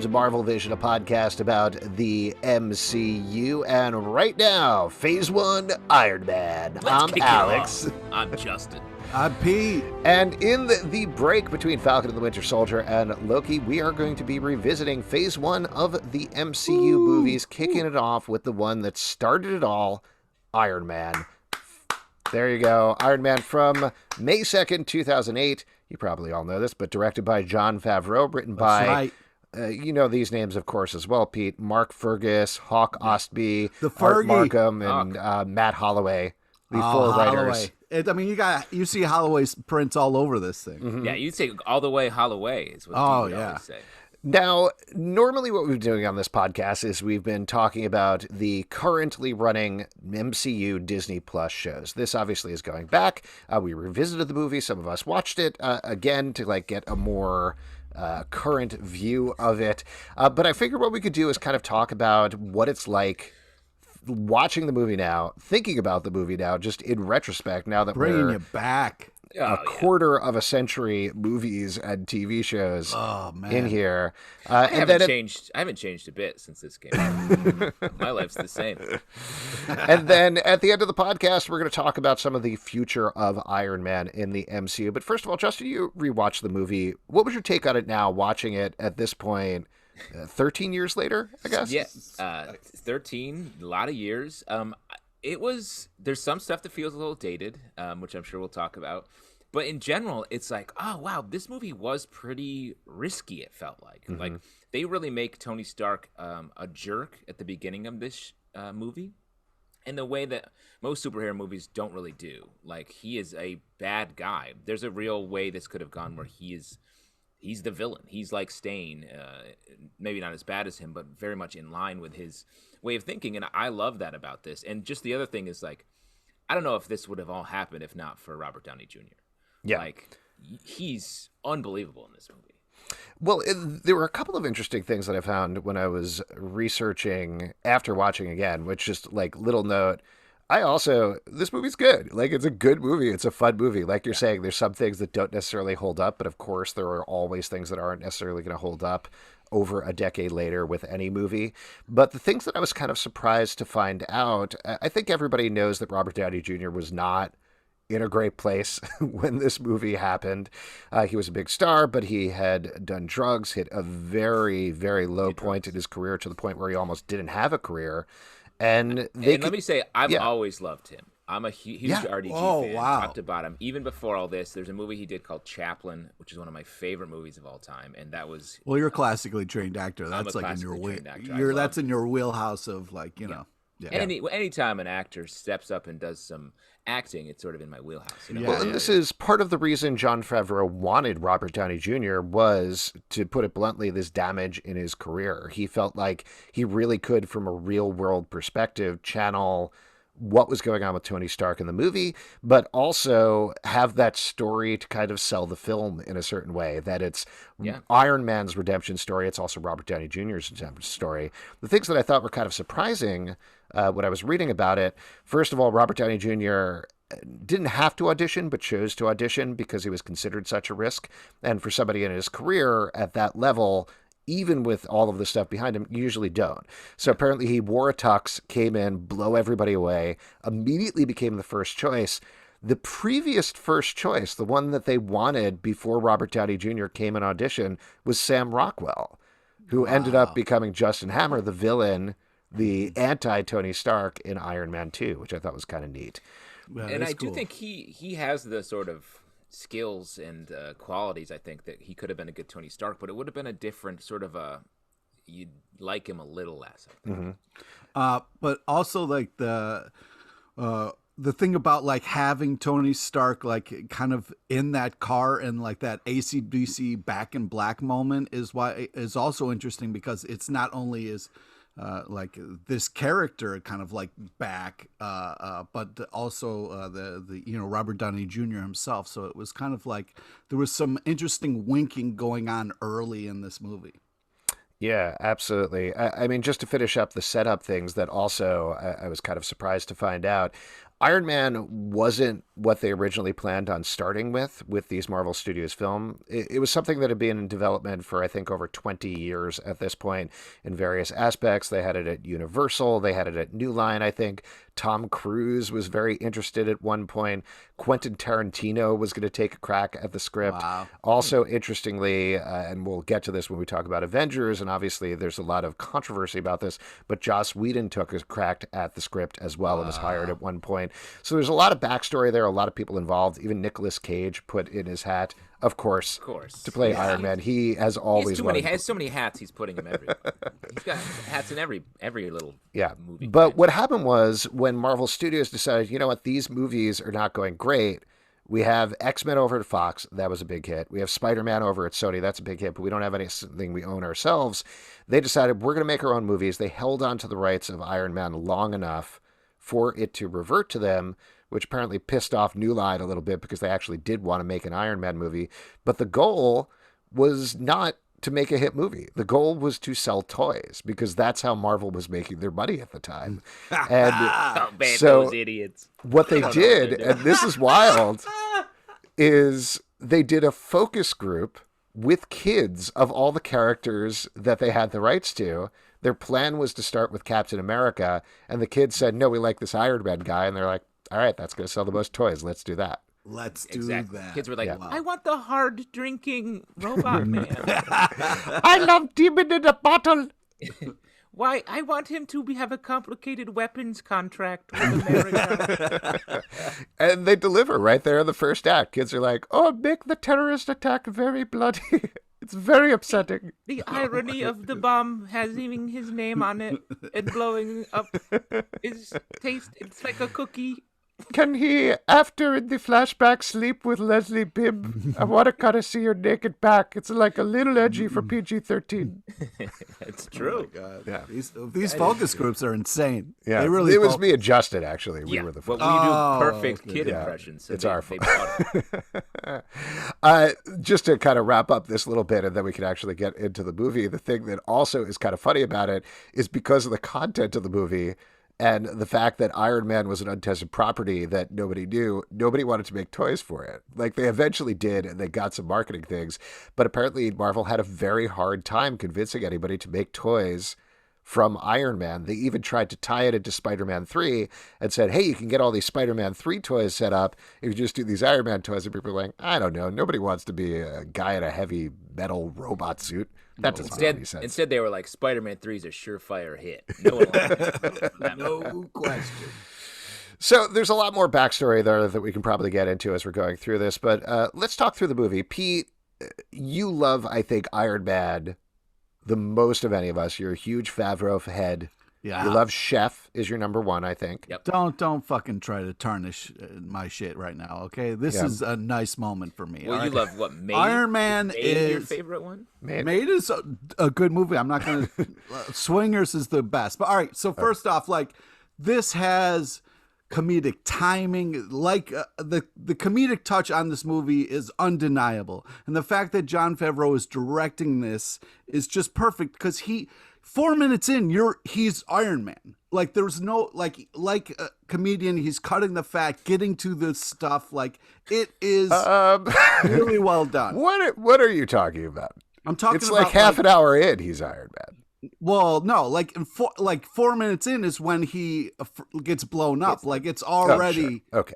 to Marvel Vision, a podcast about the MCU, and right now, Phase 1, Iron Man. I'm Alex. I'm Justin. I'm Pete. And in the break between Falcon and the Winter Soldier and Loki, we are going to be revisiting Phase 1 of the MCU movies, kicking it off with the one that started it all, Iron Man. There you go. Iron Man from May 2nd, 2008. You probably all know this, but directed by Jon Favreau, written by, you know these names, of course, as well, Pete. Mark Fergus, Hawk Ostby, Art Markham, and Matt Holloway, the four writers. You see Holloway's prints all over this thing. Mm-hmm. Yeah, you'd say all the way Holloway is what you always say. Now, normally what we've been doing on this podcast is we've been talking about the currently running MCU Disney Plus shows. This obviously is going back. We revisited the movie. Some of us watched it again to get a more current view of it. But I figured what we could do is kind of talk about what it's like watching the movie now, thinking about the movie now, just in retrospect, now that bringing you back. Quarter of a century movies and TV shows in here. I haven't changed a bit since this came out. My life's the same. And then at the end of the podcast, we're going to talk about some of the future of Iron Man in the MCU. But first of all, Justin, you rewatched the movie. What was your take on it now, watching it at this point, 13 years later, I guess? Yeah, 13, a lot of years. There's some stuff that feels a little dated, which I'm sure we'll talk about. But in general, it's like, oh, wow, this movie was pretty risky, it felt like. Mm-hmm. Like, they really make Tony Stark a jerk at the beginning of this movie in the way that most superhero movies don't really do. Like, he is a bad guy. There's a real way this could have gone where he's the villain. He's like Stain, maybe not as bad as him, but very much in line with his way of thinking. And I love that about this. And just the other thing is, like, I don't know if this would have all happened if not for Robert Downey Jr. Yeah. Like, he's unbelievable in this movie. Well, there were a couple of interesting things that I found when I was researching after watching again, which just little note. This movie's good. Like, it's a good movie. It's a fun movie. Like you're saying, there's some things that don't necessarily hold up, but of course there are always things that aren't necessarily going to hold up over a decade later with any movie. But the things that I was kind of surprised to find out, I think everybody knows that Robert Downey Jr. was not in a great place when this movie happened. He was a big star, but he had done drugs, hit a very, very low point in his career, to the point where he almost didn't have a career. And let me say, I've always loved him. I'm a huge RDG fan, top to bottom. Even before all this, there's a movie he did called Chaplin, which is one of my favorite movies of all time, and that was. Well, you're a classically trained actor. That's in your that's in your wheelhouse of know. Yeah. Anytime an actor steps up and does some acting, it's sort of in my wheelhouse. Well, and this is part of the reason Jon Favreau wanted Robert Downey Jr. was, to put it bluntly, this damage in his career. He felt like he really could, from a real-world perspective, channel what was going on with Tony Stark in the movie, but also have that story to kind of sell the film in a certain way, that it's Iron Man's redemption story. It's also Robert Downey Jr.'s redemption story. The things that I thought were kind of surprising when I was reading about it, first of all, Robert Downey Jr. didn't have to audition, but chose to audition because he was considered such a risk. And for somebody in his career at that level, even with all of the stuff behind him, you usually don't. So apparently he wore a tux, came in, blow everybody away, immediately became the first choice. The previous first choice, the one that they wanted before Robert Downey Jr. came in audition, was Sam Rockwell, who ended up becoming Justin Hammer, the villain, the anti-Tony Stark in Iron Man 2, which I thought was kind of neat. And I do think he has the sort of skills and qualities, I think, that he could have been a good Tony Stark, but it would have been a different sort of you'd like him a little less, I think. Mm-hmm. But also, like, the thing about, like, having Tony Stark, like, kind of in that car and, like, that AC/DC Back in Black moment is also interesting, because it's not only is like this character kind of like back, but also the Robert Downey Jr. himself. So it was kind of like there was some interesting winking going on early in this movie. Yeah, absolutely. I mean, just to finish up the setup things that also I was kind of surprised to find out. Iron Man wasn't what they originally planned on starting with these Marvel Studios film. It was something that had been in development for, I think, over 20 years at this point in various aspects. They had it at Universal. They had it at New Line, I think. Tom Cruise was very interested at one point. Quentin Tarantino was going to take a crack at the script. Wow. Also, interestingly, and we'll get to this when we talk about Avengers, and obviously there's a lot of controversy about this, but Joss Whedon took a crack at the script as well and was hired at one point. So there's a lot of backstory there, a lot of people involved. Even Nicolas Cage put in his hat, of course, to play Iron Man. He has always he has so many hats. He's putting him everywhere. He's got hats in every little movie. But what happened was when Marvel Studios decided, you know what, these movies are not going great. We have X-Men over at Fox. That was a big hit. We have Spider-Man over at Sony. That's a big hit, but we don't have anything we own ourselves. They decided we're going to make our own movies. They held on to the rights of Iron Man long enough for it to revert to them, which apparently pissed off New Line a little bit because they actually did want to make an Iron Man movie. But the goal was not to make a hit movie. The goal was to sell toys because that's how Marvel was making their money at the time. And so those idiots. What they did, and this is wild, is they did a focus group with kids of all the characters that they had the rights to. Their plan was to start with Captain America, and the kids said, no, we like this Iron Man guy. And they're like, all right, that's going to sell the most toys. Let's do that. Let's do that. Kids were like, I want the hard drinking robot man. I love Demon in a Bottle. Why? I want him to have a complicated weapons contract with America. And they deliver right there in the first act. Kids are like, oh, make the terrorist attack very bloody. It's very upsetting. The irony of the bomb having his name on it and blowing up his taste. It's like a cookie. Can he, after in the flashback, sleep with Leslie Bibb? I want to kind of see your naked back. It's like a little edgy for PG-13. It's true. Oh God. Yeah. These focus groups are insane. Yeah, they really it was me and Justin, actually. We were the but we do perfect kid impressions. So it's our fault. Just to kind of wrap up this little bit, and then we can actually get into the movie. The thing that also is kind of funny about it is because of the content of the movie, and the fact that Iron Man was an untested property that nobody knew, nobody wanted to make toys for it. Like, they eventually did, and they got some marketing things. But apparently Marvel had a very hard time convincing anybody to make toys from Iron Man. They even tried to tie it into Spider-Man 3 and said, hey, you can get all these Spider-Man 3 toys set up if you just do these Iron Man toys. And people are like, I don't know. Nobody wants to be a guy in a heavy metal robot suit. That doesn't make any sense. Instead, they were like, Spider-Man 3 is a surefire hit. No one liked no question. So there's a lot more backstory there that we can probably get into as we're going through this. But let's talk through the movie. Pete, you love, I think, Iron Man the most of any of us. You're a huge Favreau head. Yeah. You love Chef is your number one, I think. Yep. Don't fucking try to tarnish my shit right now, okay? This is a nice moment for me. Well, you love what? Maid? Iron Man Maid is your favorite one? Maid is a good movie. I'm not going to... Swingers is the best. But all right, so first off, like, this has comedic timing. Like, the comedic touch on this movie is undeniable. And the fact that Jon Favreau is directing this is just perfect because 4 minutes in, he's Iron Man. Like, there's no like a comedian, he's cutting the fat, getting to the stuff. Like, it is really well done. What are you talking about? I'm talking it's about like half an hour in, he's Iron Man. Well, no, like 4 minutes in is when he gets blown up. Like, it's already okay.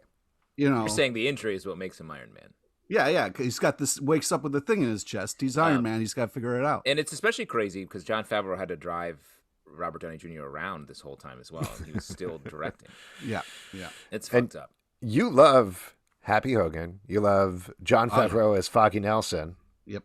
You know, you're saying the injury is what makes him Iron Man. Yeah. He's got this, wakes up with the thing in his chest. He's Iron Man. He's got to figure it out. And it's especially crazy because Jon Favreau had to drive Robert Downey Jr. around this whole time as well. And he was still directing. Yeah. It's fucked up. You love Happy Hogan. You love Jon Favreau as Foggy Nelson. Yep.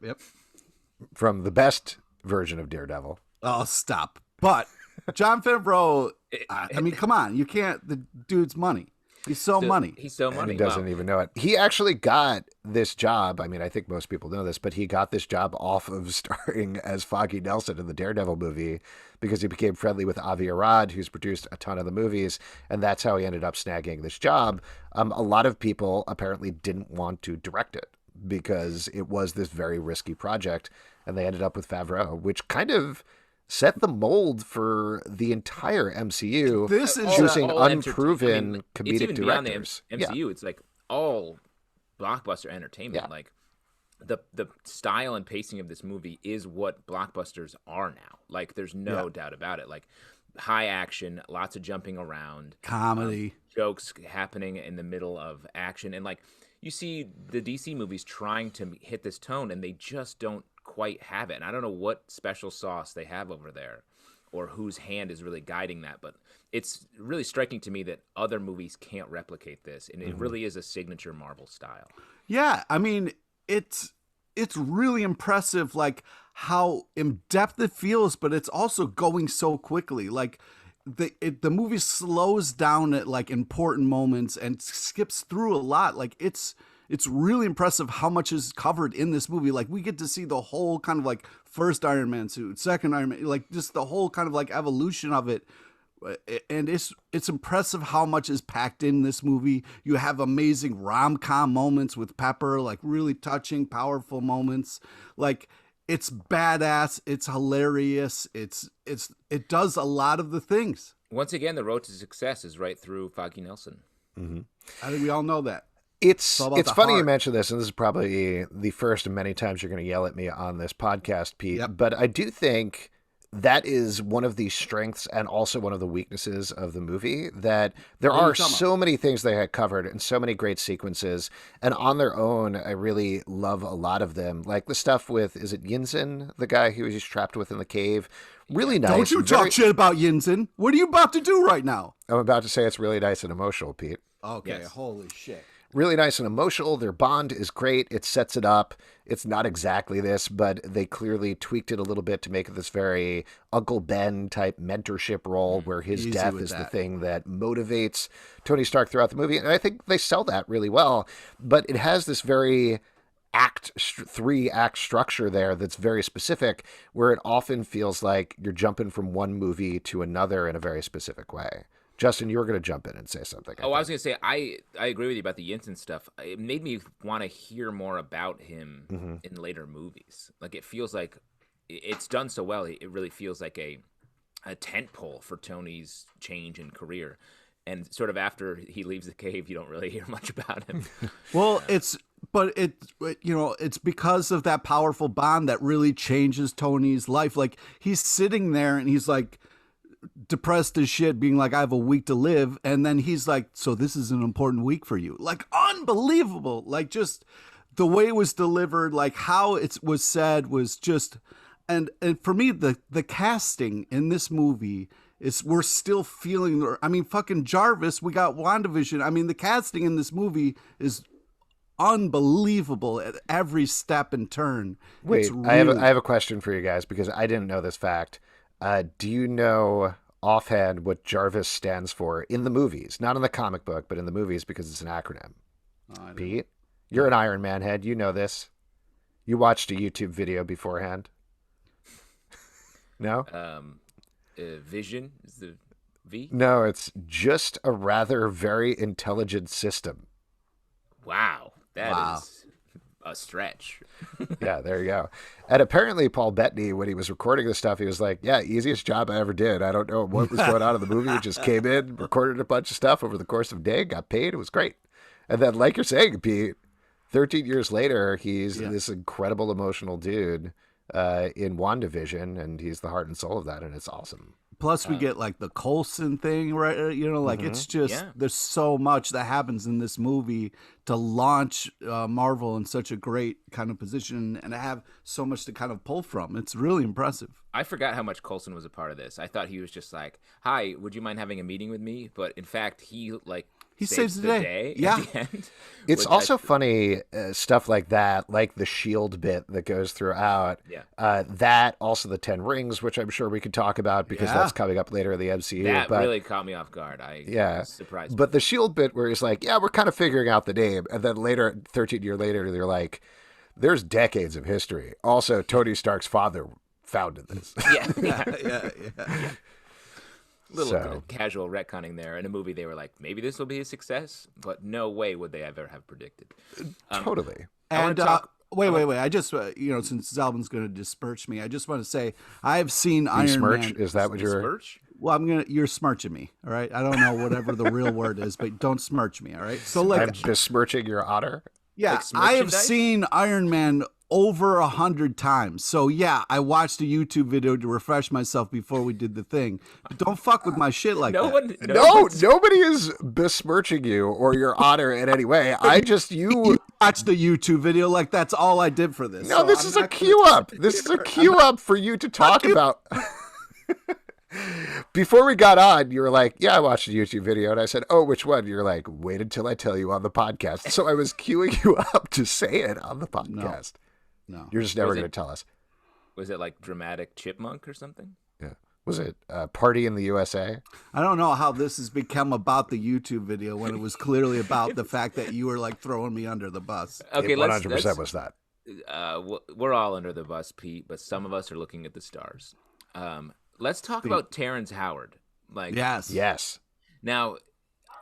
From the best version of Daredevil. Oh, stop. But Jon Favreau, I mean, come on. You can't, the dude's money. He's so money. He's so money. And he doesn't even know it. He actually got this job. I mean, I think most people know this, but he got this job off of starring as Foggy Nelson in the Daredevil movie because he became friendly with Avi Arad, who's produced a ton of the movies, and that's how he ended up snagging this job. A lot of people apparently didn't want to direct it because it was this very risky project, and they ended up with Favreau, which kind of set the mold for the entire MCU. This is choosing all unproven comedic it's even directors. Beyond the MCU. It's like all blockbuster entertainment. Yeah. Like the style and pacing of this movie is what blockbusters are now. Like there's no doubt about it. Like high action, lots of jumping around, comedy, jokes happening in the middle of action, and like you see the DC movies trying to hit this tone, and they just don't quite have it. And I don't know what special sauce they have over there, or whose hand is really guiding that. But it's really striking to me that other movies can't replicate this, and it really is a signature Marvel style. Yeah, I mean, it's really impressive, like how in depth it feels, but it's also going so quickly. Like the movie slows down at like important moments and skips through a lot. Like it's really impressive how much is covered in this movie. Like we get to see the whole kind of like first Iron Man suit, second Iron Man, like just the whole kind of like evolution of it. And it's impressive how much is packed in this movie. You have amazing rom-com moments with Pepper, like really touching, powerful moments. Like it's badass, it's hilarious, it does a lot of the things. Once again, the road to success is right through Foggy Nelson. I think we all know that. It's funny heart. you mention this, and this is probably the first of many times you're going to yell at me on this podcast, Pete. Yep. But I do think that is one of the strengths and also one of the weaknesses of the movie, that there are so many things they had covered and so many great sequences. And on their own, I really love a lot of them. Like the stuff with, is it Yinsen, the guy who was just trapped within the cave? Really nice. Don't you talk shit about Yinsen. What are you about to do right now? I'm about to say it's really nice and emotional, Pete. Okay, Yes. Holy shit. Really nice and emotional. Their bond is great. It sets it up. It's not exactly this, but they clearly tweaked it a little bit to make it this very Uncle Ben type mentorship role where his death is the thing that motivates Tony Stark throughout the movie. And I think they sell that really well, but it has this very three-act structure there that's very specific, where it often feels like you're jumping from one movie to another in a very specific way. Justin, you were going to jump in and say something. I was going to say, I agree with you about the Yinsen stuff. It made me want to hear more about him in later movies. Like, it feels like it's done so well. It really feels like a tentpole for Tony's change in career. And sort of after he leaves the cave, you don't really hear much about him. Well, it's because of that powerful bond that really changes Tony's life. Like, he's sitting there and he's like, depressed as shit, being like, I have a week to live, and then he's like, so this is an important week for you. Like, unbelievable. Like, just the way it was delivered, like how it was said was just, and for me, the casting in this movie is, we're still feeling, I mean, fucking Jarvis, we got WandaVision. I mean, the casting in this movie is unbelievable at every step and turn. Wait, I have a question for you guys, because I didn't know this fact. Do you know offhand what Jarvis stands for in the movies? Not in the comic book, but in the movies, because it's an acronym. Pete, you're an Iron Man head. You know this. You watched a YouTube video beforehand. No? Vision is the V? No, it's just a rather very intelligent system. Wow. That is a stretch. Yeah, there you go. And apparently Paul Bettany, when he was recording this stuff, he was like, yeah, easiest job I ever did. I don't know what was going on in the movie. We just came in, recorded a bunch of stuff over the course of a day, got paid. It was great. And then, like you're saying, Pete, 13 years later, he's this incredible emotional dude in WandaVision, and he's the heart and soul of that, and it's awesome. Plus, we get like the Coulson thing, right? You know, like it's just, there's so much that happens in this movie to launch Marvel in such a great kind of position and to have so much to kind of pull from. It's really impressive. I forgot how much Coulson was a part of this. I thought he was just like, hi, would you mind having a meeting with me? But in fact, he saves the day yeah. at the end. It's also funny stuff like that, like the shield bit that goes throughout. Yeah. That, also the 10 rings, which I'm sure we could talk about because that's coming up later in the MCU. That really caught me off guard. I was surprised. But the shield bit where he's like, yeah, we're kind of figuring out the name. And then later, 13 years later, they're like, there's decades of history. Also, Tony Stark's father founded this. Yeah. Little casual retconning there. In a movie, they were like, maybe this will be a success, but no way would they ever have predicted. Totally. And Wait. I just, since Zalvin's going to disperse me, I just want to say I have seen Iron Man. Is that what you're? Smirch? Well, you're smirching me. All right. I don't know whatever the real word is, but don't smirch me. All right. So like, I'm besmirching your honor. yeah, Like I have smirchandise? seen Iron Man over 100 times. So yeah, I watched a YouTube video to refresh myself before we did the thing. But don't fuck with my shit like that. No, nobody is besmirching you or your honor in any way. You watched the YouTube video like that's all I did for this. No, So this I'm is a not cue up. This is a cue up for you to talk about. Before we got on, you were like, yeah, I watched a YouTube video. And I said, oh, which one? You're like, wait until I tell you on the podcast. So I was queuing you up to say it on the podcast. No. You're just never going to tell us. Was it like Dramatic Chipmunk or something? Yeah. Was it Party in the USA? I don't know how this has become about the YouTube video when it was clearly about the fact that you were like throwing me under the bus. Okay, It 100% was that. We're all under the bus, Pete, but some of us are looking at the stars. Let's talk about Terrence Howard. Like, Yes. Now,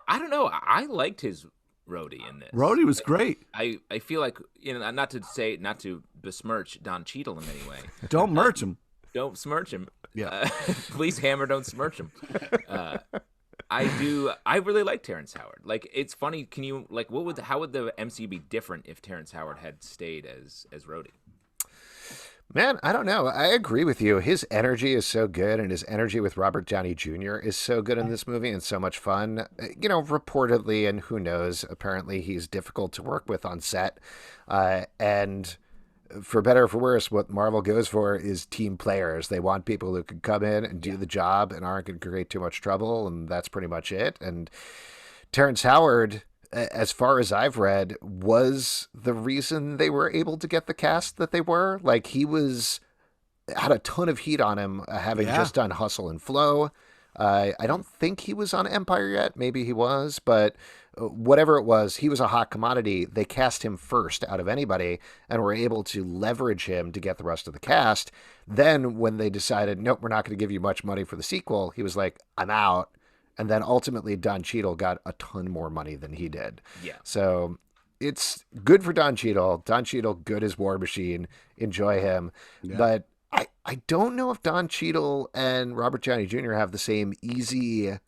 I don't know. I liked his roadie in this. Roadie was great. I feel like, not to besmirch Don Cheadle in any way. Don't merch him. Don't smirch him. Yeah. Please, Hammer, don't smirch him. I really like Terrence Howard. Like, it's funny. Can you how would the MCU be different if Terrence Howard had stayed as Rhodey? Man, I don't know. I agree with you. His energy is so good, and his energy with Robert Downey Jr. is so good in this movie and so much fun. Reportedly, and who knows, apparently he's difficult to work with on set. And for better or for worse, what Marvel goes for is team players. They want people who can come in and do the job and aren't going to create too much trouble, and that's pretty much it. And Terrence Howard, as far as I've read, was the reason they were able to get the cast that they were. Like, he had a ton of heat on him, having just done Hustle and Flow. I don't think he was on Empire yet. Maybe he was, but whatever it was, he was a hot commodity. They cast him first out of anybody and were able to leverage him to get the rest of the cast. Then when they decided, nope, we're not going to give you much money for the sequel, he was like, I'm out. And then ultimately Don Cheadle got a ton more money than he did. Yeah. So it's good for Don Cheadle. Don Cheadle, good as War Machine. Enjoy him. Yeah. But I don't know if Don Cheadle and Robert Downey Jr. have the same easy,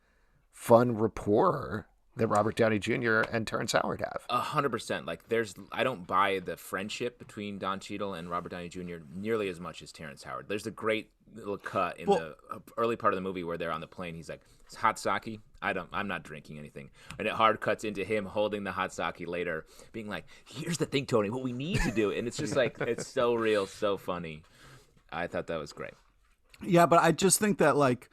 fun rapport that Robert Downey Jr. and Terrence Howard have. 100%. Like, I don't buy the friendship between Don Cheadle and Robert Downey Jr. nearly as much as Terrence Howard. There's a great little cut in the early part of the movie where they're on the plane. He's like, it's hot sake. I'm not drinking anything. And it hard cuts into him holding the hot sake later, being like, here's the thing, Tony, what we need to do. And it's just like, it's so real, so funny. I thought that was great. Yeah, but I just think that, like,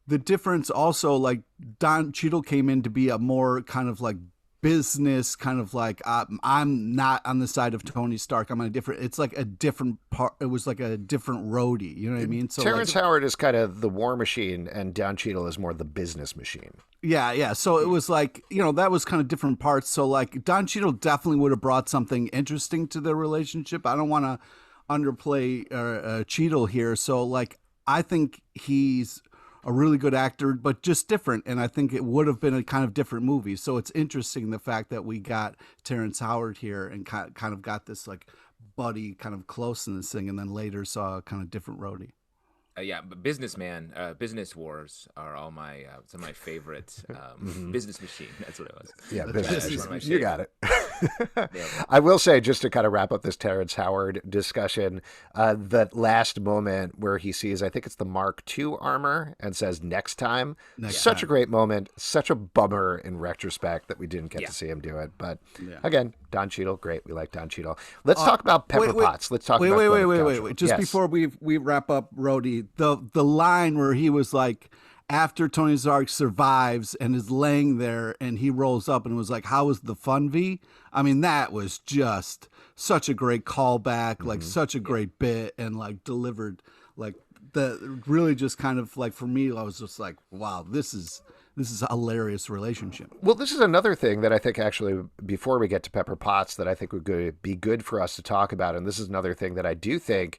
the difference also, like, Don Cheadle came in to be a more kind of like business, kind of like, I'm not on the side of Tony Stark. I'm on it's like a different part. It was like a different roadie. You know what I mean? So Terrence Howard is kind of the war machine and Don Cheadle is more the business machine. Yeah. So it was like, that was kind of different parts. So like Don Cheadle definitely would have brought something interesting to their relationship. I don't want to underplay Cheadle here. So like, I think he's a really good actor, but just different. And I think it would have been a kind of different movie. So it's interesting the fact that we got Terrence Howard here and kind of got this like buddy kind of close in this thing, and then later saw a kind of different roadie. But Businessman, Business Wars are all some of my favorite. Business Machine, that's what it was. Yeah, Business. You got it. I will say, just to kind of wrap up this Terrence Howard discussion, that last moment where he sees, I think it's the Mark II armor, and says next time. A great moment. Such a bummer in retrospect that we didn't get to see him do it. But again, Don Cheadle, great. We like Don Cheadle. Let's talk about Pepper Potts. Let's talk about Wait. Just before we wrap up Rhodey, the line where he was like, after Tony Stark survives and is laying there and he rolls up and was like, how was the fun, V? I mean, that was just such a great callback, like such a great bit, and like delivered like the really just kind of like, for me, I was just like, wow, this is a hilarious relationship. Well, this is another thing that I think actually, before we get to Pepper Potts, that I think would be good for us to talk about. And this is another thing that I do think,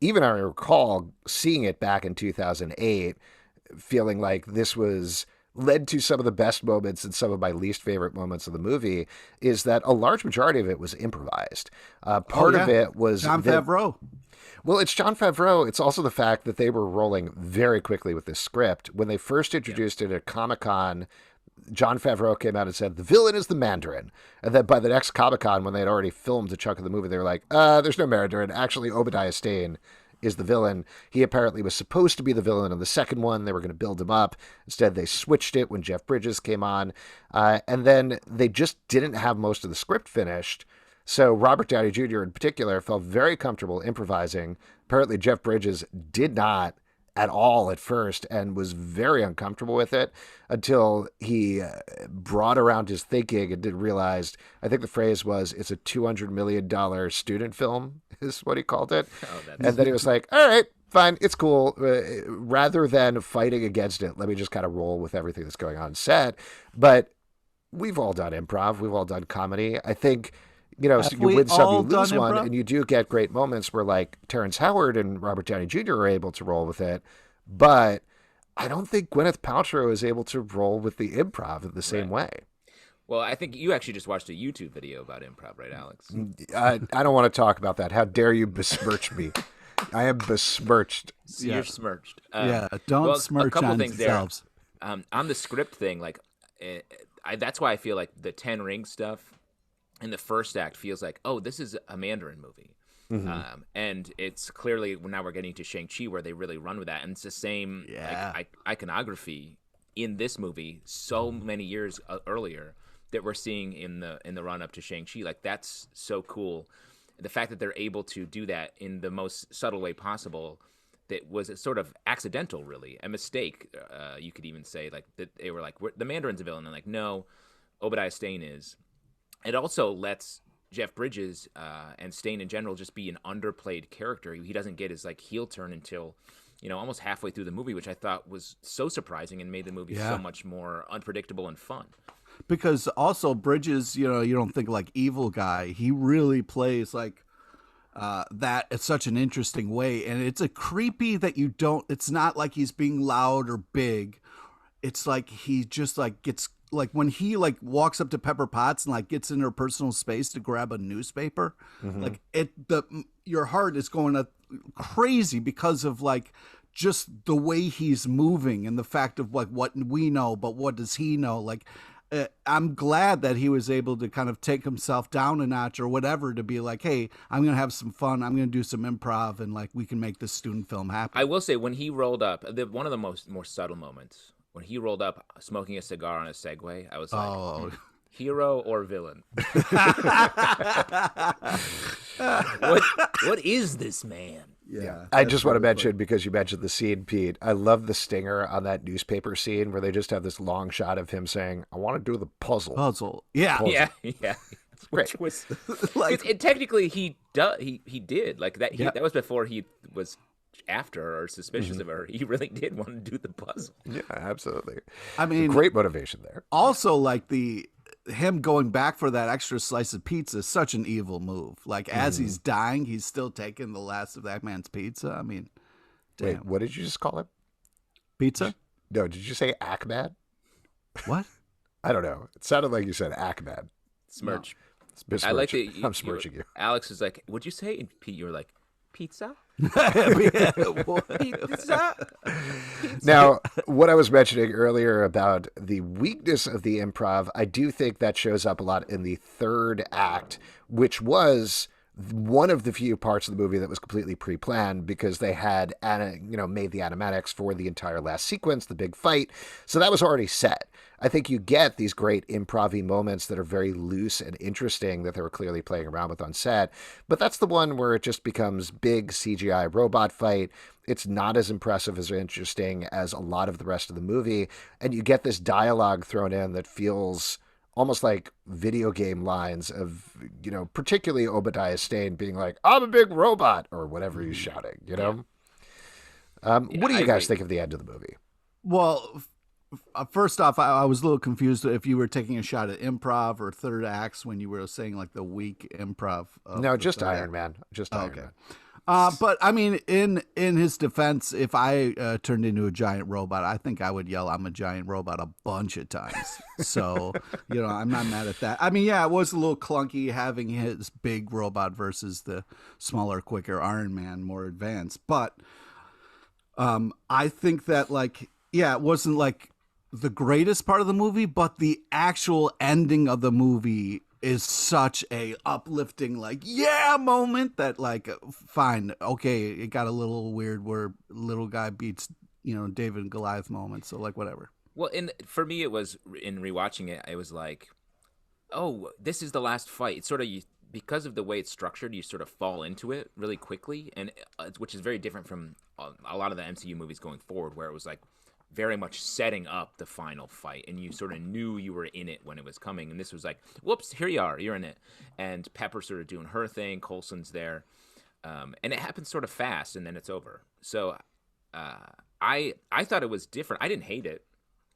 even I recall seeing it back in 2008, feeling like this was led to some of the best moments and some of my least favorite moments of the movie is that a large majority of it was improvised. Part of it was Jon Favreau. Well, it's Jon Favreau. It's also the fact that they were rolling very quickly with this script. When they first introduced it at Comic-Con, Jon Favreau came out and said, the villain is the Mandarin. And then by the next Comic-Con, when they had already filmed a chunk of the movie, they were like, there's no Mandarin. Actually, Obadiah Stane is the villain. He apparently was supposed to be the villain in the second one. They were going to build him up. Instead, they switched it when Jeff Bridges came on. And then they just didn't have most of the script finished. So Robert Downey Jr. in particular felt very comfortable improvising. Apparently, Jeff Bridges did not at all at first and was very uncomfortable with it until he brought around his thinking and did realize, I think the phrase was, it's a $200 million student film is what he called it. And then he was like, all right, fine, it's cool. Rather than fighting against it, let me just kind of roll with everything that's going on set. But we've all done improv. We've all done comedy. I think, you know, so you win some, you lose one, and you do get great moments where like Terrence Howard and Robert Downey Jr. are able to roll with it. But I don't think Gwyneth Paltrow is able to roll with the improv in the same way. Well, I think you actually just watched a YouTube video about improv, right, Alex? I don't want to talk about that. How dare you besmirch me? I am besmirched. You're smirched. Don't smirch a couple on things yourselves. There. On the script thing, like, that's why I feel like the Ten Rings stuff in the first act feels like, oh, this is a Mandarin movie. And it's clearly, now we're getting to Shang-Chi where they really run with that. And it's the same iconography in this movie so many years earlier that we're seeing in the run-up to Shang-Chi. Like, that's so cool. The fact that they're able to do that in the most subtle way possible, that was a sort of accidental, really, a mistake, you could even say. Like, that they were like, the Mandarin's a villain. And like, no, Obadiah Stane is. It also lets Jeff Bridges and Stane in general just be an underplayed character. He doesn't get his like heel turn until, you know, almost halfway through the movie, which I thought was so surprising and made the movie so much more unpredictable and fun. Because also Bridges, you know, you don't think like evil guy. He really plays like that in such an interesting way. And it's a creepy that you don't, it's not like he's being loud or big. It's like he just like gets, like when he like walks up to Pepper Potts and like gets in her personal space to grab a newspaper, like your heart is going crazy because of like just the way he's moving and the fact of like what we know, but what does he know? Like, I'm glad that he was able to kind of take himself down a notch or whatever to be like, hey, I'm going to have some fun. I'm going to do some improv and like we can make this student film happen. I will say when he rolled up, one of the more subtle moments, when he rolled up smoking a cigar on a Segway, I was like, hero or villain? What is this man? Yeah. I just want to mention, because you mentioned the scene, Pete, I love the stinger on that newspaper scene where they just have this long shot of him saying, I want to do the puzzle. Yeah. Puzzle. Yeah. It's great. Like, technically, he did. Like, that was before he was after her or suspicious of her. He really did want to do the puzzle. Yeah, absolutely. I mean, great motivation there. Also, like him going back for that extra slice of pizza is such an evil move. Like as he's dying, he's still taking the last of that man's pizza. I mean, damn. Wait, what did you just call him? Pizza? No, did you say Ahmed? What? I don't know. It sounded like you said Ahmed. Smirch. No. I like that. I'm smirching you. Alex is like, what'd you say? And Pete, you were like, pizza? Pizza? Now, what I was mentioning earlier about the weakness of the improv, I do think that shows up a lot in the third act, which was one of the few parts of the movie that was completely pre-planned because they had, made the animatics for the entire last sequence, the big fight. So that was already set. I think you get these great improv-y moments that are very loose and interesting that they were clearly playing around with on set. But that's the one where it just becomes big CGI robot fight. It's not as impressive as interesting as a lot of the rest of the movie. And you get this dialogue thrown in that feels almost like video game lines of, particularly Obadiah Stane being like, I'm a big robot, or whatever he's shouting, What do you guys think of the end of the movie? Well, first off, I was a little confused if you were taking a shot at improv or third acts when you were saying like the weak improv. No, just Iron Man. Just Iron Man. But I mean, in his defense, if I turned into a giant robot, I think I would yell, "I'm a giant robot" a bunch of times. So, I'm not mad at that. I mean, yeah, it was a little clunky having his big robot versus the smaller, quicker Iron Man, more advanced. But I think that, like, yeah, it wasn't like the greatest part of the movie, but the actual ending of the movie is such a uplifting, like, yeah moment that, like, fine, okay, it got a little weird where little guy beats, David and Goliath moment. So, like, whatever. Well, for me, it was in rewatching it, I was like, oh, this is the last fight. It's sort of because of the way it's structured, you sort of fall into it really quickly, and which is very different from a lot of the MCU movies going forward, where it was like very much setting up the final fight, and you sort of knew you were in it when it was coming. And this was like, whoops, here you are, you're in it. And Pepper's sort of doing her thing, Coulson's there, and it happens sort of fast, and then it's over. So I thought it was different. I didn't hate it.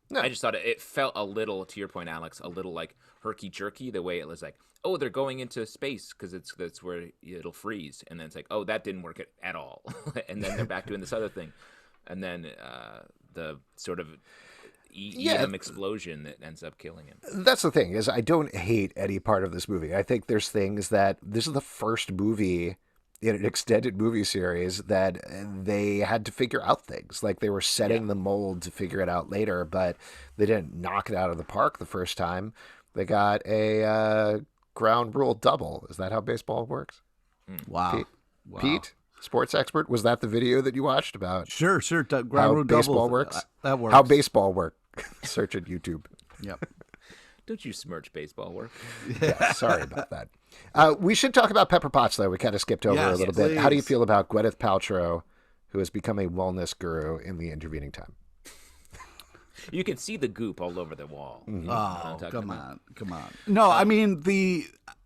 No. I just thought it felt a little, to your point, Alex, a little like herky-jerky, the way it was like, oh, they're going into space because that's where it'll freeze. And then it's like, oh, that didn't work at all. And then they're back doing this other thing. And then the sort of Edom explosion that ends up killing him. That's the thing, is I don't hate any part of this movie. I think there's things that this is the first movie in an extended movie series that they had to figure out things. Like, they were setting the mold to figure it out later, but they didn't knock it out of the park the first time. They got a ground rule double. Is that how baseball works? Wow. Pete, sports expert, was that the video that you watched about? Sure. Ground how rule baseball double works? That works. How baseball works. Search at YouTube. Yep. Don't you smirch baseball work? Yeah, sorry about that. We should talk about Pepper Potts, though. We kind of skipped over a little bit. How do you feel about Gwyneth Paltrow, who has become a wellness guru in the intervening time? You can see the goop all over the wall. Mm-hmm. Oh, come on. No, I mean,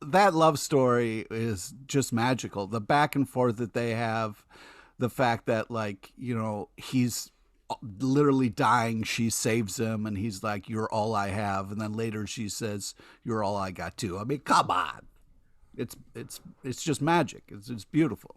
that love story is just magical. The back and forth that they have, the fact that, like, he's literally dying, she saves him, and he's like, "You're all I have," and then later she says, "You're all I got too." I mean, come on, it's just magic. It's beautiful.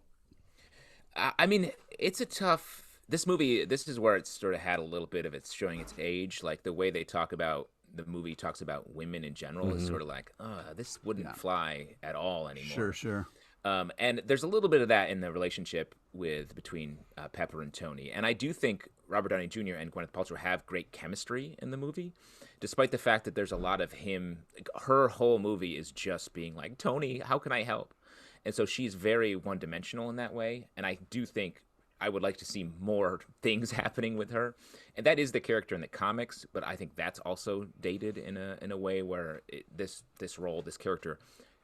I mean, it's a tough. This movie, this is where it's sort of had a little bit of it's showing its age. Like, the way they talk about the movie talks about women in general is sort of like, this wouldn't fly at all anymore. Sure. And there's a little bit of that in the relationship between Pepper and Tony. And I do think Robert Downey Jr. and Gwyneth Paltrow have great chemistry in the movie, despite the fact that there's a lot of him. Her whole movie is just being like, Tony, how can I help? And so she's very one-dimensional in that way. And I do think I would like to see more things happening with her. And that is the character in the comics, but I think that's also dated in a way where this character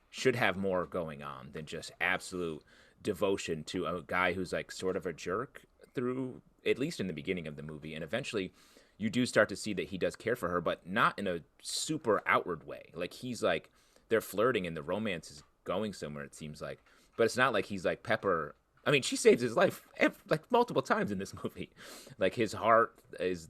should have more going on than just absolute devotion to a guy who's like sort of a jerk through, at least in the beginning of the movie. And eventually you do start to see that he does care for her, but not in a super outward way. Like, he's like, they're flirting and the romance is going somewhere, it seems like. But it's not like he's like, Pepper, I mean, she saves his life like multiple times in this movie. Like, his heart is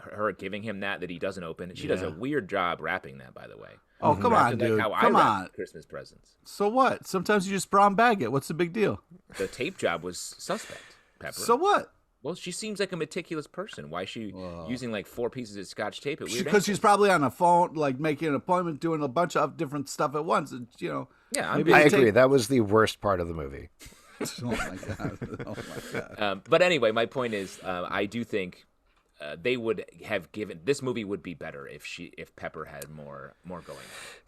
her giving him that he doesn't open. She does a weird job wrapping that, by the way. Oh, come on, dude. Come on. Christmas presents. So what? Sometimes you just brown bag it. What's the big deal? The tape job was suspect, Pepper. So what? Well, she seems like a meticulous person. Why is she using like 4 pieces of Scotch tape at weird Because she's probably on a phone, like making an appointment, doing a bunch of different stuff at once. And, Yeah, I agree. That was the worst part of the movie. Oh my god. But anyway, my point is, I do think they would have given this movie would be better if Pepper had more going on.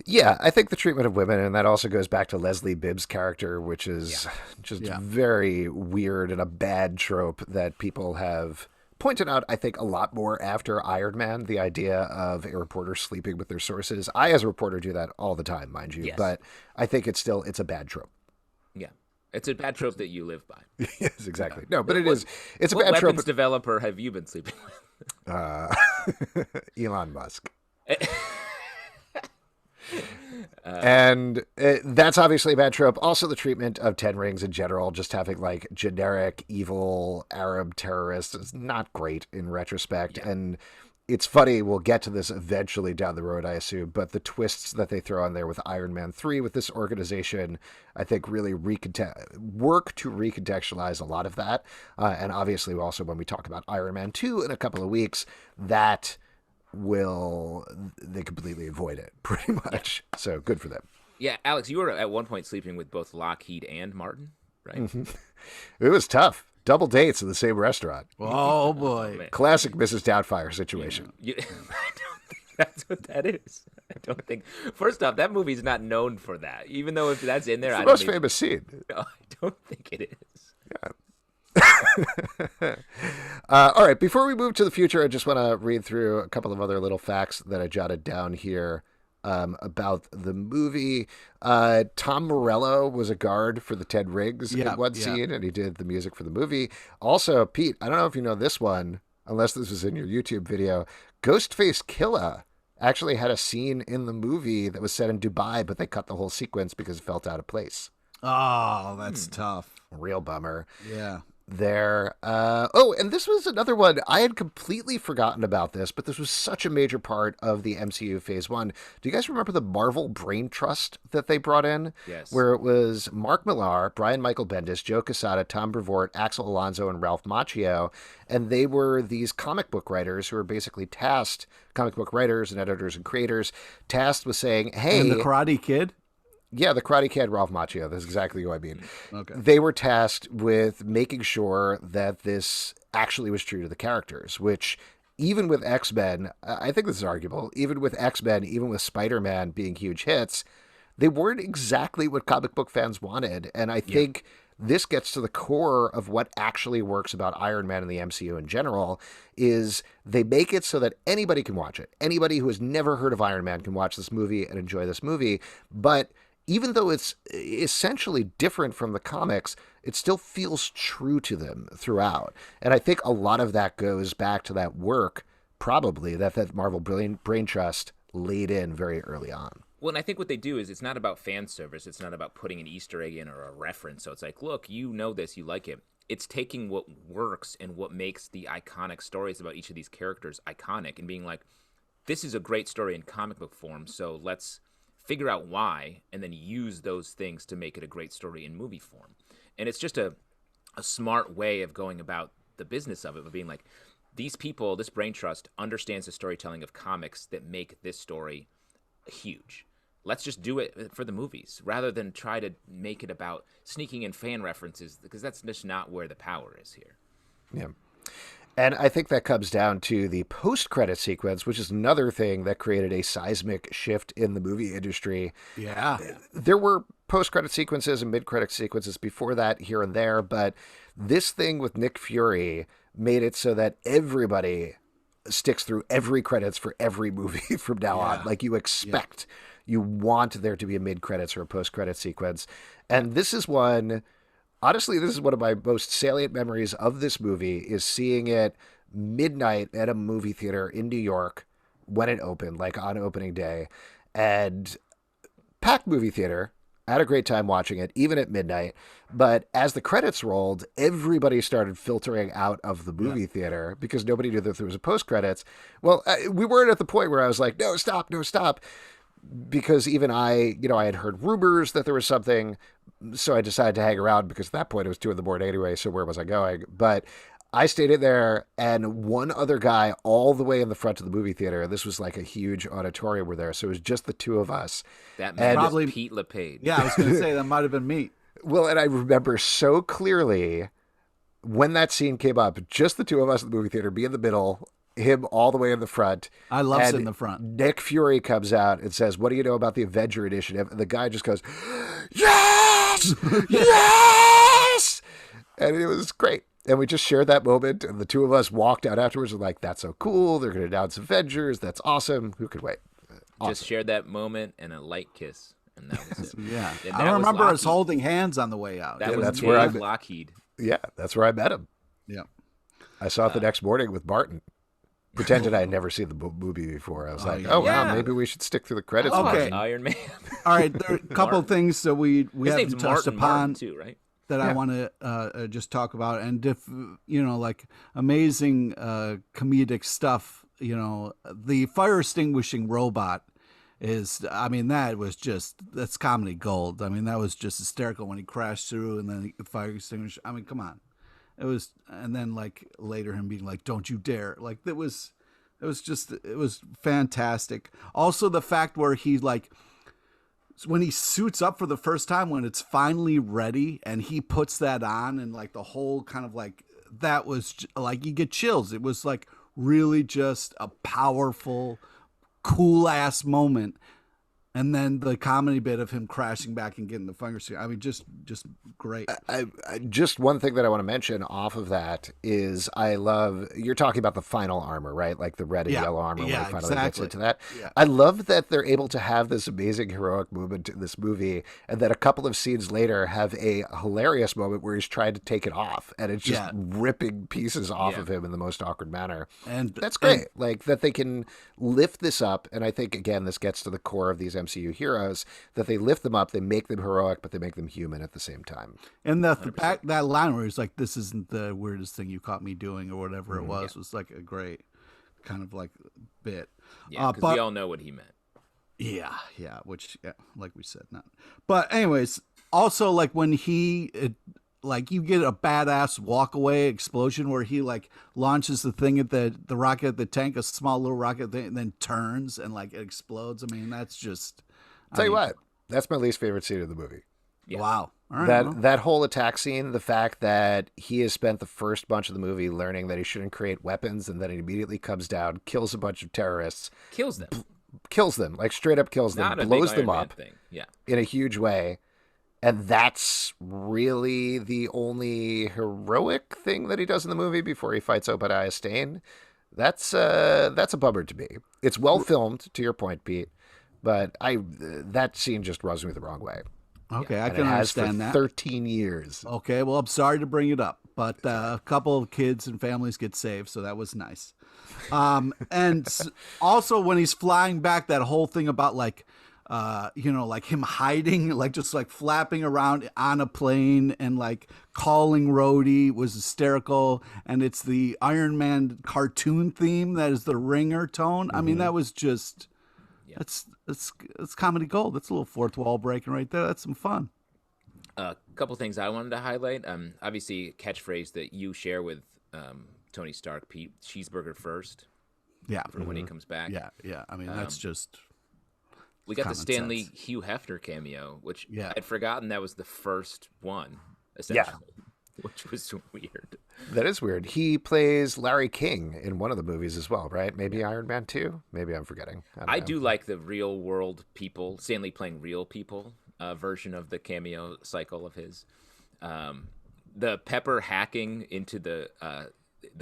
Yeah, I think the treatment of women, and that also goes back to Leslie Bibb's character, which is just very weird and a bad trope that people have pointed out, I think, a lot more after Iron Man, the idea of a reporter sleeping with their sources. I, as a reporter, do that all the time, mind you, but I think it's a bad trope. Yeah. It's a bad trope that you live by. Yes, exactly. No, but it's a bad trope. What weapons developer have you been sleeping with? Elon Musk. And that's obviously a bad trope. Also, the treatment of Ten Rings in general, just having like generic evil Arab terrorists, is not great in retrospect. Yeah. And it's funny, we'll get to this eventually down the road, I assume, but the twists that they throw on there with Iron Man 3, with this organization, I think really work to recontextualize a lot of that. And obviously also when we talk about Iron Man 2 in a couple of weeks, they completely avoid it pretty much. So good for them. Yeah, Alex, you were at one point sleeping with both Lockheed and Martin, right? Mm-hmm. It was tough. Double dates in the same restaurant. Oh, boy. Man. Classic Mrs. Doubtfire situation. I don't think that's what that is. I don't think. First off, that movie's not known for that. Even though if that's in there, It's the I don't most famous scene. No, I don't think it is. Yeah. All right. Before we move to the future, I just want to read through a couple of other little facts that I jotted down here about the movie. Tom Morello was a guard for the 10 Rings in one scene, and he did the music for the movie. Also, Pete, I don't know if you know this one, unless this was in your YouTube video. Ghostface Killah actually had a scene in the movie that was set in Dubai, but they cut the whole sequence because it felt out of place. Oh, that's tough. Real bummer. Yeah. There. And this was another one. I had completely forgotten about this, but this was such a major part of the MCU Phase 1. Do you guys remember the Marvel Brain Trust that they brought in? Yes. Where it was Mark Millar, Brian Michael Bendis, Joe Quesada, Tom Brevoort, Axel Alonso, and Ralph Macchio. And they were these comic book writers who were basically tasked, comic book writers and editors and creators, tasked with saying, hey... And the Karate Kid? Yeah, the Karate Kid, Ralph Macchio. That's exactly who I mean. Okay. They were tasked with making sure that this actually was true to the characters, which even with X-Men, I think this is arguable, even with X-Men, even with Spider-Man being huge hits, they weren't exactly what comic book fans wanted. And I think this gets to the core of what actually works about Iron Man and the MCU in general, is they make it so that anybody can watch it. Anybody who has never heard of Iron Man can watch this movie and enjoy this movie. But even though it's essentially different from the comics, it still feels true to them throughout. And I think a lot of that goes back to that work, probably, that Marvel Brain Trust laid in very early on. Well, and I think what they do is it's not about fan service. It's not about putting an Easter egg in or a reference. So it's like, look, you know this, you like it. It's taking what works and what makes the iconic stories about each of these characters iconic and being like, this is a great story in comic book form, so let's figure out why, and then use those things to make it a great story in movie form. And it's just a smart way of going about the business of it, of being like, these people, this brain trust, understands the storytelling of comics that make this story huge. Let's just do it for the movies, rather than try to make it about sneaking in fan references, because that's just not where the power is here. Yeah. And I think that comes down to the post-credit sequence, which is another thing that created a seismic shift in the movie industry. Yeah. There were post-credit sequences and mid-credit sequences before that here and there, but this thing with Nick Fury made it so that everybody sticks through every credits for every movie from now on. Like you expect, you want there to be a mid-credits or a post-credit sequence. And this is one... Honestly, this is one of my most salient memories of this movie, is seeing it midnight at a movie theater in New York when it opened, like on opening day. And packed movie theater. I had a great time watching it, even at midnight. But as the credits rolled, everybody started filtering out of the movie theater because nobody knew that there was a post-credits. Well, we weren't at the point where I was like, no, stop. Because even I had heard rumors that there was something, so I decided to hang around because at that point it was 2 a.m. anyway, so where was I going? But I stayed in there, and one other guy all the way in the front of the movie theater, this was like a huge auditorium were there, so it was just the two of us. That man probably Pete LePage. Yeah, I was going to say that might have been me. Well, and I remember so clearly when that scene came up, just the two of us in the movie theater, me in the middle, him all the way in the front. I love sitting in the front. Nick Fury comes out and says, "What do you know about the Avenger Initiative?" And the guy just goes, "Yes! Yes!" And it was great. And we just shared that moment. And the two of us walked out afterwards and like, that's so cool. They're going to announce Avengers. That's awesome. Who could wait? Awesome. Just shared that moment and a light kiss. And that was it. Yeah. And I remember us holding hands on the way out. That's where I met Lockheed. Yeah, that's where I met him. Yeah. I saw it the next morning with Barton. Pretended I had never seen the movie before. I was wow, maybe we should stick through the credits. Okay. Iron Man. All right, there are a couple of things that we haven't touched upon too, right? That I want to just talk about, and if like amazing comedic stuff the fire extinguishing robot is, I mean, that's comedy gold. I mean, that was just hysterical when he crashed through and then the fire extinguisher. I mean, come on. It was, and then like later him being like, "Don't you dare!" Like it was fantastic. Also, the fact where he like, when he suits up for the first time, when it's finally ready, and he puts that on, and like the whole kind of like that was like you get chills. It was like really just a powerful, cool ass moment. And then the comedy bit of him crashing back and getting the fire suit. I mean, just great. Just one thing that I want to mention off of that is I love, you're talking about the final armor, right? Like the red and yellow armor when it finally gets into that. Yeah. I love that they're able to have this amazing heroic moment in this movie, and then a couple of scenes later have a hilarious moment where he's trying to take it off, and it's just ripping pieces off of him in the most awkward manner. And that's great. Like that they can lift this up, and I think, again, this gets to the core of these MCU heroes, that they lift them up, they make them heroic, but they make them human at the same time. And that line where he's like, "This isn't the weirdest thing you caught me doing," or whatever it was like a great kind of like bit. Yeah, because we all know what he meant. Yeah, which, like we said, not. But anyways, also like when like you get a badass walk away explosion where he like launches the thing at the rocket at the tank, a small little rocket thing, and then turns and like it explodes. I mean, that's just. Tell you what, that's my least favorite scene of the movie. Yeah. Wow. All right, that whole attack scene, the fact that he has spent the first bunch of the movie learning that he shouldn't create weapons, and then he immediately comes down, kills a bunch of terrorists, kills them, like straight up kills them, blows them up in a huge way. And that's really the only heroic thing that he does in the movie before he fights Obadiah Stane. That's a bummer to me. It's well filmed, to your point, Pete, but that scene just rubs me the wrong way. Okay, I can understand that. 13 years. Okay, well, I'm sorry to bring it up, but a couple of kids and families get saved, so that was nice. And also when he's flying back, that whole thing about like, like him hiding, like just like flapping around on a plane and like calling Rhodey was hysterical. And it's the Iron Man cartoon theme that is the ringer tone. I mean, that was just, it's comedy gold. That's a little fourth wall breaking right there. That's some fun. A couple things I wanted to highlight. Obviously, catchphrase that you share with Tony Stark, Pete, cheeseburger first. Yeah. For when he comes back. Yeah. I mean, that's just. We got the Stanley Hugh Hefner cameo, which I'd forgotten that was the first one, essentially, which was weird. That is weird. He plays Larry King in one of the movies as well, right? Maybe Iron Man 2? Maybe I'm forgetting. I do like the real world people, Stanley playing real people version of the cameo cycle of his. The Pepper hacking into the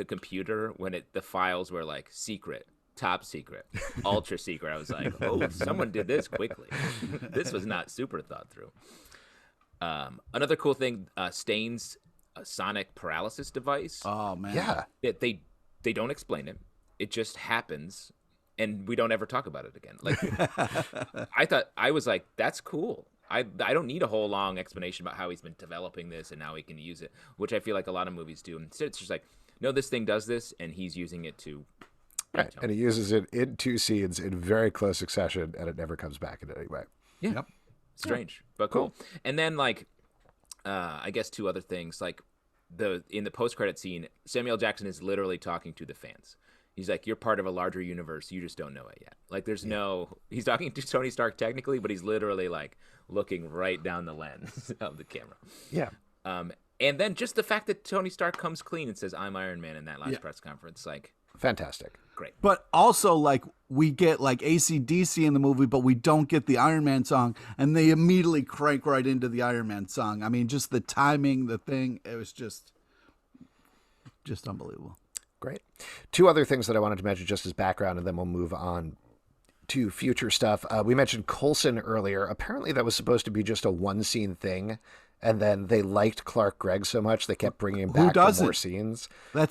computer when the files were like secret. Top secret, ultra secret. I was like, oh, someone did this quickly. This was not super thought through. Another cool thing, Stane's sonic paralysis device. Oh, man. Yeah. They don't explain it. It just happens, and we don't ever talk about it again. Like, I was like, that's cool. I don't need a whole long explanation about how he's been developing this and how he can use it, which I feel like a lot of movies do. Instead, it's just like, no, this thing does this, and he's using it to... Right, and he uses it in two scenes in very close succession, and it never comes back in any way. Yeah, yep. Strange, but cool. And then, like, I guess two other things. Like, in the post-credit scene, Samuel Jackson is literally talking to the fans. He's like, "You're part of a larger universe. You just don't know it yet." Like, there's he's talking to Tony Stark technically, but he's literally like looking right down the lens of the camera. Yeah. And then just the fact that Tony Stark comes clean and says, "I'm Iron Man" in that last press conference, like, fantastic. Great. But also, like, we get like AC/DC in the movie, but we don't get the Iron Man song, and they immediately crank right into the Iron Man song. I mean, just the timing, the thing, it was just unbelievable. Great. Two other things that I wanted to mention just as background, and then we'll move on to future stuff. We mentioned Coulson earlier. Apparently that was supposed to be just a one-scene thing, and then they liked Clark Gregg so much they kept bringing him back for more scenes. That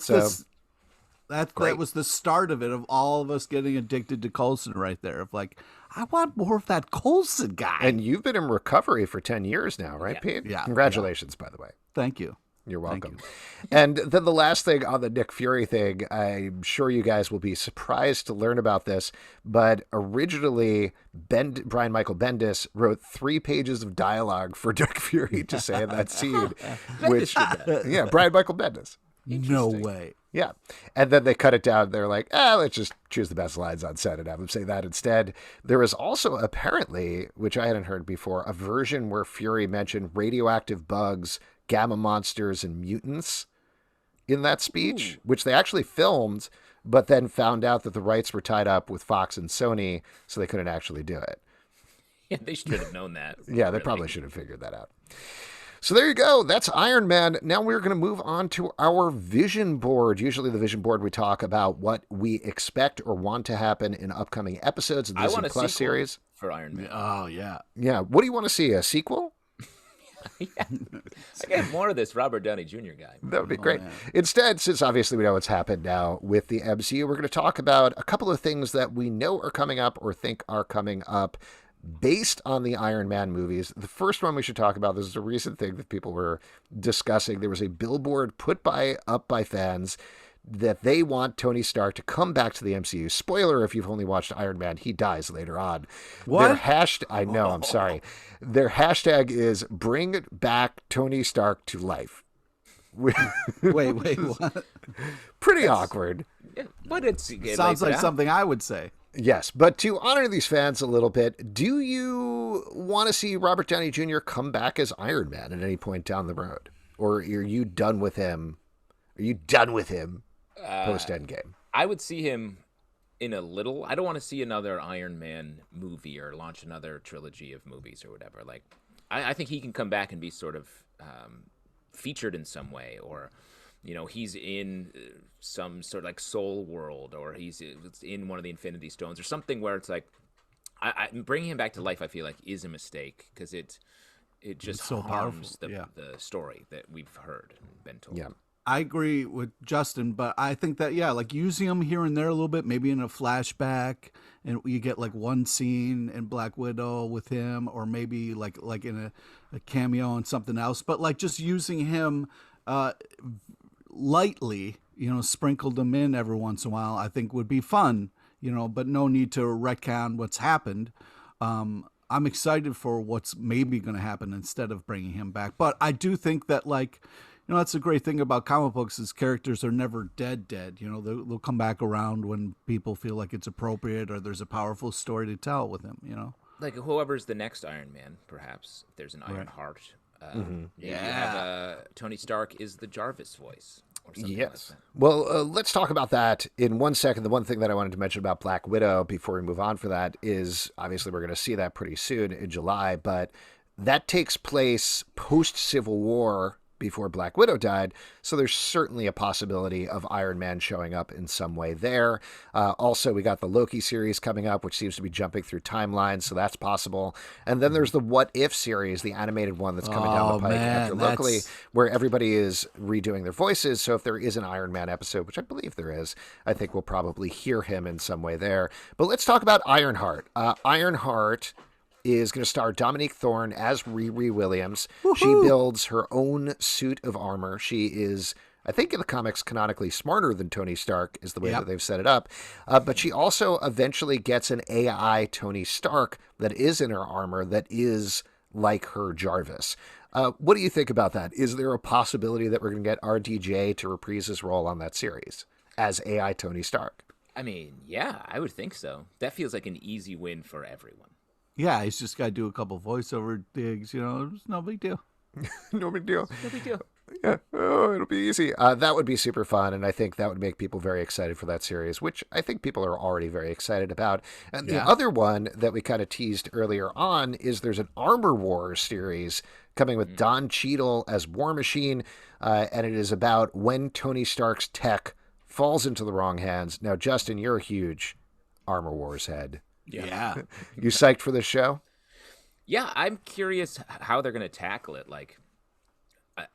was the start of it, of all of us getting addicted to Coulson right there. Of like, I want more of that Coulson guy. And you've been in recovery for 10 years now, right, Pete? Yeah. Congratulations, by the way. Thank you. You're Thank welcome. you. And then the last thing on the Nick Fury thing, I'm sure you guys will be surprised to learn about this, but originally Brian Michael Bendis wrote 3 pages of dialogue for Nick Fury to say in that scene. Bendis did that. Yeah, Brian Michael Bendis. No way. Yeah. And then they cut it down. They're like, let's just choose the best lines on set and have him say that instead. There is also apparently, which I hadn't heard before, a version where Fury mentioned radioactive bugs, gamma monsters, and mutants in that speech, which they actually filmed, but then found out that the rights were tied up with Fox and Sony, so they couldn't actually do it. Yeah, they should have known that. Yeah, they probably should have figured that out. So there you go. That's Iron Man. Now we're going to move on to our vision board. Usually the vision board, we talk about what we expect or want to happen in upcoming episodes of the Disney Plus series. For Iron Man. Oh, yeah. Yeah. What do you want to see? A sequel? Yeah. I get more of this Robert Downey Jr. guy. That would be great. Instead, since obviously we know what's happened now with the MCU, we're going to talk about a couple of things that we know are coming up or think are coming up based on the Iron Man movies. The first one we should talk about, this is a recent thing that people were discussing. There was a billboard put up by fans that they want Tony Stark to come back to the MCU. Spoiler, if you've only watched Iron Man, he dies later on. What? I know, I'm sorry. Their hashtag is bring back Tony Stark to life. Wait, what? Pretty awkward. Yeah, but it Sounds like something I would say. Yes, but to honor these fans a little bit, do you want to see Robert Downey Jr. come back as Iron Man at any point down the road? Or are you done with him? Are you done with him post-Endgame? I would see him in a little. I don't want to see another Iron Man movie or launch another trilogy of movies or whatever. Like, I think he can come back and be sort of featured in some way, or he's in some sort of like Soul World, or he's in one of the Infinity Stones or something where it's like, bringing him back to life, I feel like is a mistake because it just so harms powerful. the story that we've heard and been told. Yeah. I agree with Justin, but I think that, like using him here and there a little bit, maybe in a flashback, and you get like one scene in Black Widow with him, or maybe like in a cameo on something else, but like just using him lightly, sprinkled them in every once in a while, I think would be fun, but no need to retcon what's happened. I'm excited for what's maybe going to happen instead of bringing him back. But I do think that, like, that's the great thing about comic books is characters are never dead. They'll come back around when people feel like it's appropriate or there's a powerful story to tell with him, Like whoever's the next Iron Man, perhaps, if there's an Ironheart. Maybe you have Tony Stark is the Jarvis voice. Or something like that. Well, let's talk about that in 1 second. The one thing that I wanted to mention about Black Widow before we move on for that is obviously we're going to see that pretty soon in July, but that takes place post-Civil War before Black Widow died, so there's certainly a possibility of Iron Man showing up in some way there. Also, we got the Loki series coming up, which seems to be jumping through timelines, so that's possible. And then there's the What If series, the animated one that's coming down the pike after Locally, where everybody is redoing their voices. So if there is an Iron Man episode, which I believe there is, I think we'll probably hear him in some way there. But let's talk about Ironheart. Ironheart is going to star Dominique Thorne as Riri Williams. Woo-hoo! She builds her own suit of armor. She is, I think in the comics, canonically smarter than Tony Stark is the way that they've set it up. But she also eventually gets an AI Tony Stark that is in her armor that is like her Jarvis. What do you think about that? Is there a possibility that we're going to get RDJ to reprise his role on that series as AI Tony Stark? I mean, yeah, I would think so. That feels like an easy win for everyone. Yeah, he's just got to do a couple voiceover digs, It's no big deal. No big deal. No big deal. Yeah, it'll be easy. That would be super fun, and I think that would make people very excited for that series, which I think people are already very excited about. And the other one that we kind of teased earlier on is there's an Armor Wars series coming with Don Cheadle as War Machine, and it is about when Tony Stark's tech falls into the wrong hands. Now, Justin, you're a huge Armor Wars head. Yeah. You psyched for this show? Yeah, I'm curious how they're going to tackle it. Like,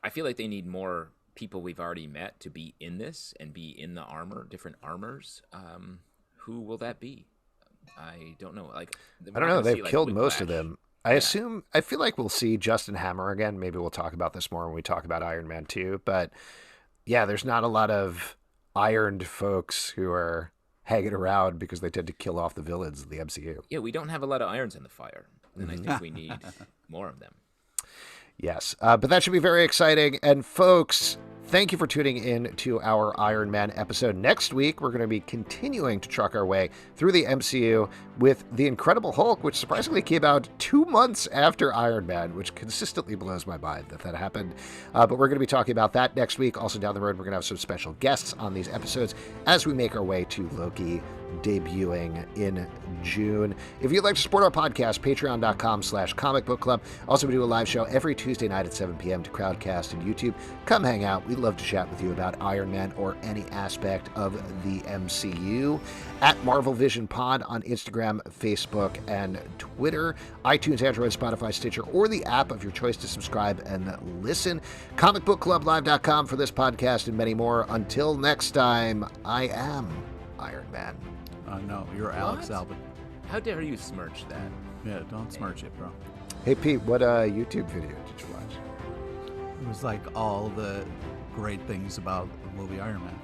I feel like they need more people we've already met to be in this and be in the armor, different armors. Who will that be? I don't know. Like, I don't know. They've killed most of them. I feel like we'll see Justin Hammer again. Maybe we'll talk about this more when we talk about Iron Man 2. But yeah, there's not a lot of ironed folks who are hanging around because they tend to kill off the villains of the MCU. Yeah, we don't have a lot of irons in the fire, and I think we need more of them. Yes, but that should be very exciting. And folks, thank you for tuning in to our Iron Man episode. Next week, we're going to be continuing to truck our way through the MCU with The Incredible Hulk, which surprisingly came out 2 months after Iron Man, which consistently blows my mind that happened. But we're going to be talking about that next week. Also down the road, we're going to have some special guests on these episodes as we make our way to Loki debuting in June. If you'd like to support our podcast, patreon.com/comicbookclub. Also, we do a live show every Tuesday night at 7 p.m. to Crowdcast and YouTube. Come hang out. We'd love to chat with you about Iron Man or any aspect of the MCU. At Marvel Vision Pod on Instagram, Facebook, and Twitter. iTunes, Android, Spotify, Stitcher, or the app of your choice to subscribe and listen. Comicbookclublive.com for this podcast and many more. Until next time, I am Iron Man. No, you're Alex Albin. How dare you smirch that? Yeah, don't smirch it, bro. Hey, Pete, what YouTube video did you watch? It was like all the great things about the movie Iron Man.